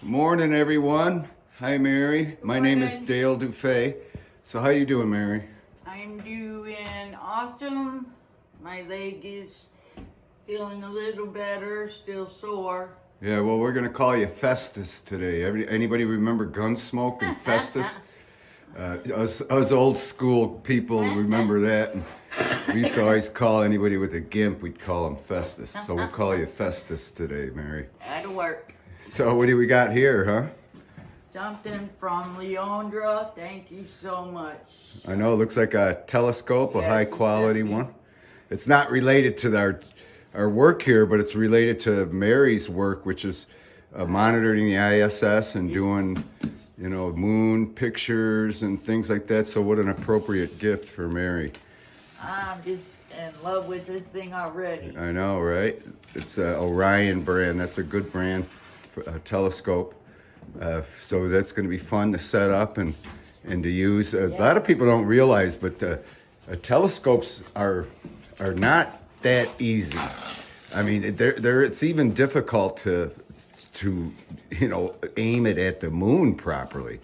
Morning, everyone. Hi, Mary. My name is Dale DuFay. So how you doing, Mary? I'm doing awesome. My leg is feeling a little better, still sore. Yeah, well, we're gonna call you Festus today. Anybody remember Gunsmoke and Festus? Us old school people remember that. And we used to always call anybody with a gimp, we'd call him Festus. So we'll call you Festus today, Mary. That'll work. So what do we got here, huh? Something from Leondra. Thank you so much. I know, it looks like a telescope, a Yes, high quality one. It's not related to our work here, but it's related to Mary's work, which is monitoring the ISS and doing, moon pictures and things like that. So what an appropriate gift for Mary. I'm just in love with this thing already. I know, right? It's a Orion brand. That's a good brand for a telescope. So that's going to be fun to set up and to use. A lot of people don't realize, but telescopes are not that easy. I mean, it's even difficult to aim it at the moon properly.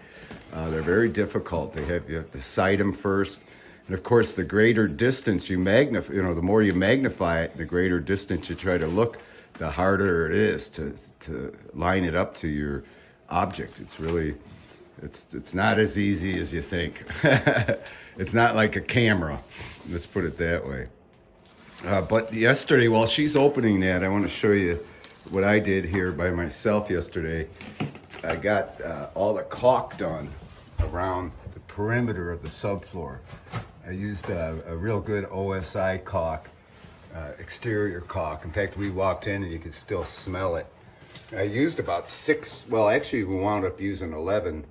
They're very difficult. You have to sight them first. And of course, the greater distance you magnify, the more you magnify it, the greater distance you try to look, the harder it is to line it up to your object. It's really, it's not as easy as you think. It's not like a camera. Let's put it that way. But yesterday, while she's opening that, I want to show you what I did here by myself yesterday. I got all the caulk done around the perimeter of the subfloor. I used a real good OSI caulk, exterior caulk. In fact, we walked in and you could still smell it. I used about 6, well, actually we wound up using 11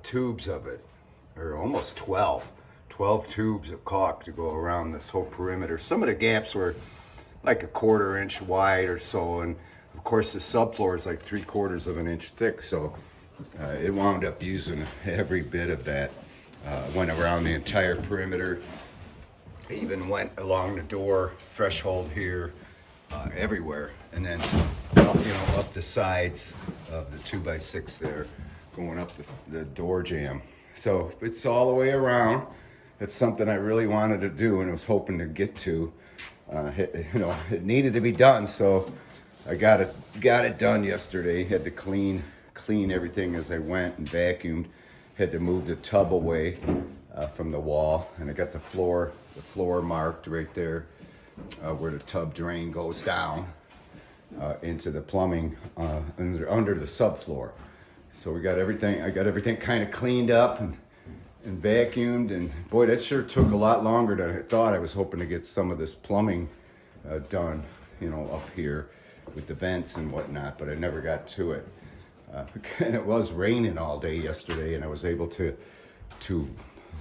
tubes of it, or almost 12 tubes of caulk to go around this whole perimeter. Some of the gaps were like a 1/4 inch wide or so, and of course the subfloor is like 3/4 of an inch thick, so it wound up using every bit of that. Went around the entire perimeter, even went along the door threshold here, everywhere, and then up the sides of the 2x6 there, going up the door jamb. So it's all the way around. It's something I really wanted to do and was hoping to get to. It needed to be done, so I got it done yesterday. Had to clean everything as I went and vacuumed. Had to move the tub away from the wall, and I got the floor marked right there where the tub drain goes down into the plumbing under the subfloor. So I got everything kind of cleaned up and vacuumed, and boy, that sure took a lot longer than I thought. I was hoping to get some of this plumbing done, up here with the vents and whatnot, but I never got to it. And it was raining all day yesterday, and I was able to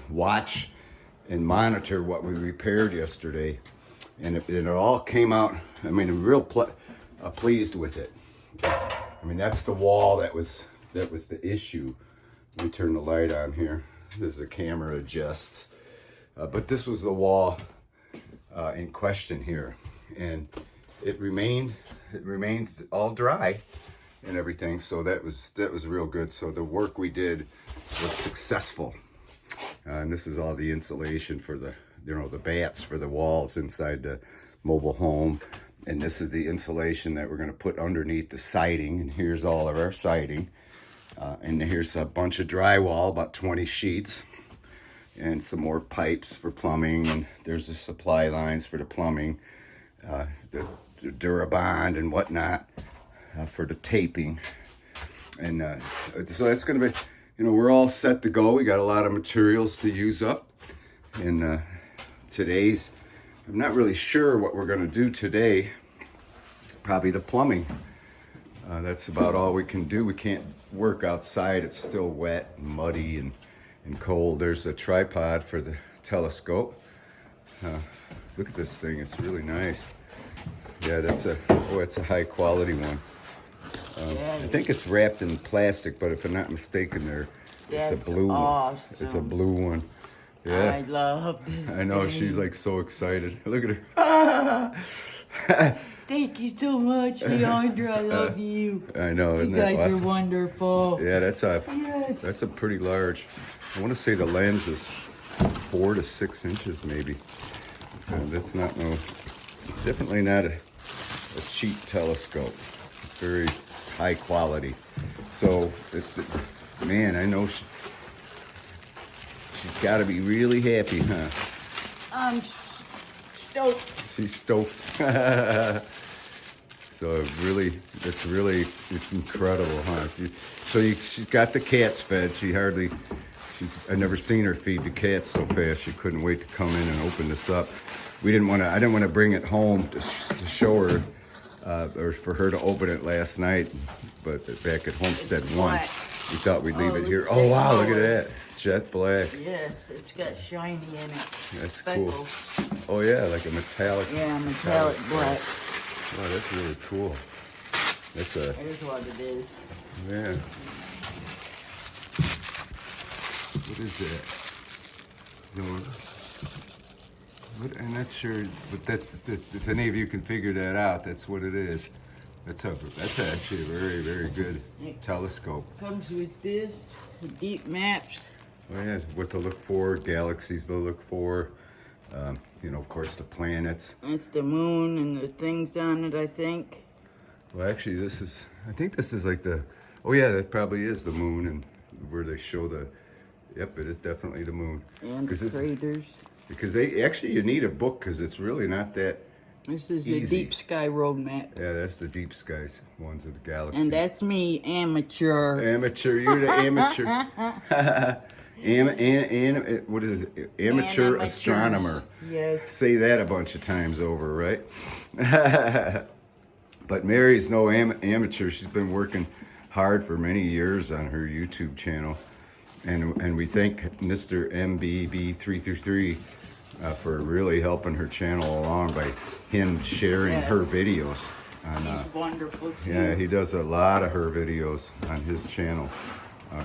watch and monitor what we repaired yesterday, and it all came out. I mean, I'm real pleased with it. I mean, that's the wall that was the issue. Let me turn the light on here. This is the camera adjusts, but this was the wall in question here, and it remains all dry and everything, so that was real good. So the work we did was successful, and this is all the insulation for the bats for the walls inside the mobile home, and this is the insulation that we're going to put underneath the siding. And here's all of our siding, and here's a bunch of drywall, about 20 sheets, and some more pipes for plumbing, and there's the supply lines for the plumbing, the Durabond and whatnot. For the taping, and so that's going to be, we're all set to go. We got a lot of materials to use up, and I'm not really sure what we're going to do today. Probably the plumbing. That's about all we can do. We can't work outside. It's still wet and muddy and cold. There's a tripod for the telescope. Look at this thing. It's really nice. Yeah, it's a high quality one. I think it's wrapped in plastic, but if I'm not mistaken, it's a blue awesome. one. It's a blue one. Yeah. I love this I know, thing. she's like so excited. Look at her. Thank you so much, Leandra. I love you. I know, You isn't that guys awesome? are wonderful. Yeah, that's a Yes. pretty large. I want to say the lens is 4 to 6 inches, maybe. That's not definitely not a cheap telescope. It's very high quality. So, man, I know she's got to be really happy, huh? I'm stoked. She's stoked. So it's incredible, huh? She's got the cats fed. I've never seen her feed the cats so fast. She couldn't wait to come in and open this up. I didn't want to bring it home to show her, or for her to open it last night. But back at Homestead 1, black. we thought we'd leave it look here. at Oh that wow, look at color. that. Jet black. Yes, it's got shiny in it. That's cool. Speckles. Oh yeah, like a metallic. Yeah, metallic black. Wow, that's really cool. That's a, Here's what it is. man. What is that? I'm not sure, but if any of you can figure that out, that's what it is. That's actually a very, very good telescope. Comes with this, deep maps. Oh yeah, what to look for, galaxies to look for. Of course, the planets. That's the moon and the things on it, I think. Well, actually, I think this is like oh yeah, that probably is the moon, and where they show yep, it is definitely the moon. And the craters. Because you need a book, because it's really not that This is easy. the deep sky road map. Yeah, that's the deep skies ones of the galaxy. And that's me, amateur. Amateur, you're the amateur. What is it? Amateur Amateurs. astronomer. Yes. Say that a bunch of times over, right? But Mary's no amateur. She's been working hard for many years on her YouTube channel. And we thank Mr. MBB333 for really helping her channel along by him sharing her videos. He's wonderful too. Yeah, he does a lot of her videos on his channel.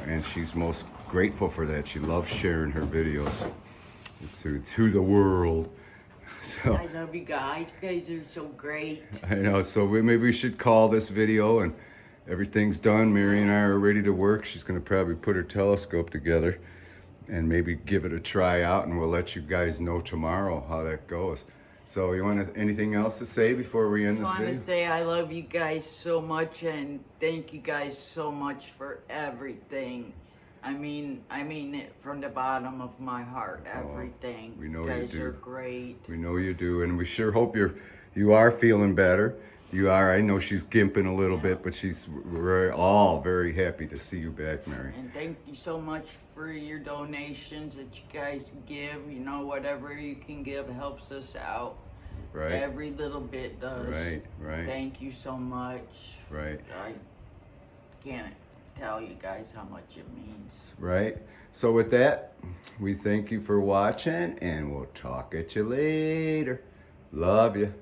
And she's most grateful for that. She loves sharing her videos to the world. So I love you guys. You guys are so great. I know. So maybe we should call this video, and everything's done. Mary and I are ready to work. She's going to probably put her telescope together and maybe give it a try out, and we'll let you guys know tomorrow how that goes. So you want anything else to say before we end this I just video? want to say I love you guys so much, and thank you guys so much for everything. I mean it from the bottom of my heart. Everything. we know you guys you do. are great. We know you do, and we sure hope you are feeling better. You are. I know she's gimping a little bit, but we're all very happy to see you back, Mary. And thank you so much for your donations that you guys give. Whatever you can give helps us out. Right. Every little bit does. Right. Thank you so much. Right. I can't tell you guys how much it means. Right. So with that, we thank you for watching, and we'll talk at you later. Love you.